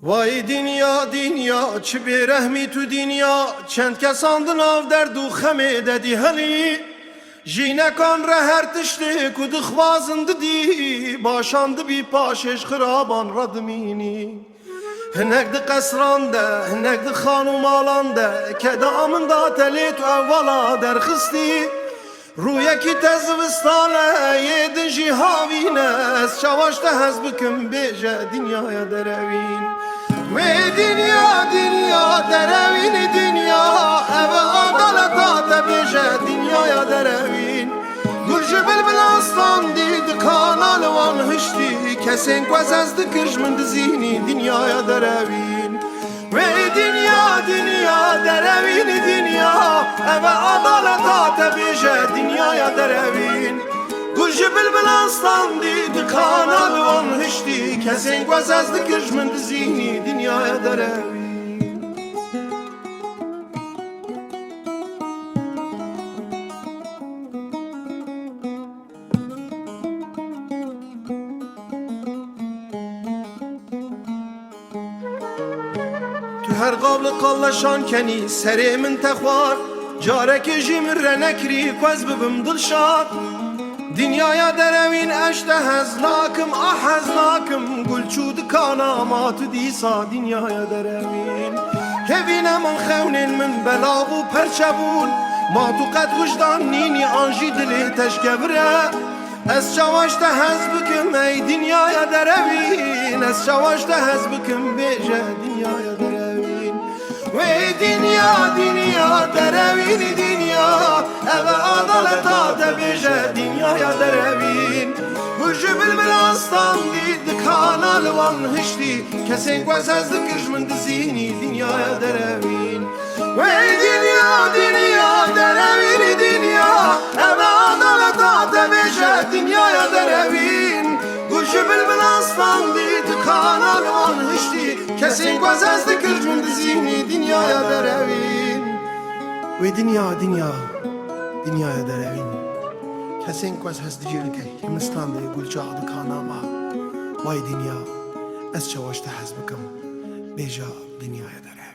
Vay dünya dünya çi berehmi tu dünya çend kesandın av derdu xemê de dîhelî jînekan re her tiştê ku dixwazin didî başan dibî paşêj xiraban re dimînî hinek di qesran de hinek di xan û malan de keda min da telê tu evvala derxistî rûyekî te zivistane yê din jî havîne ez çawaş te hez bikim bêje dünyaya derevîn. Ve dünya dünya derevini dünya eve adaleta tebije dünyaya derevin Gülcü bilbil aslan did kanalvan hışti kesin kwezez dikirj min dizini dünyaya derevin Ve dünya dünya derevini dünya eve adaleta tebije dünyaya derevin Gülcü bilbil aslan did kanalvan hışti kesin kwezez dikirj min dizini dünyaya derevin Tu her gavlı kallaşan keni serê min te xwar carekê jî min re nekirî kwez bibim dilşad Dünyaya derevîn eş te hez nakim ah hez nakim gul çû dikana ma tu dîsa dünyaya derevîn Kevîne min xewnên min belav û perçebûn ma tu qet wijdan nînî an jî dilê teşkevire Ez çawaş te hez bikim ey dünyaya derevîn Ez çawaş te hez bikim bêje dünyaya derevîn Ve dünya dünya derevîn dünya eve adaleta te bêje dünyaya derevîn Gülcü bilbil aslan dîd kanalvan hiştî kesên kwezez dikirj min dizînî dünyaya derevîn Ve dünya dünya derevîn dünya eve adaleta te bêje dünyaya derevîn Gülcü bilbil aslan dîd kanalvan hiştî kesên kwezez dikirj min dizînî dünyaya derevîn Ve dünya dünya dünyaya derevîn Kesên kwezez dicîrike himistan de gulca dikana ma Vay dünya ez çawaş te hez bikim bêja dünyaya derevîn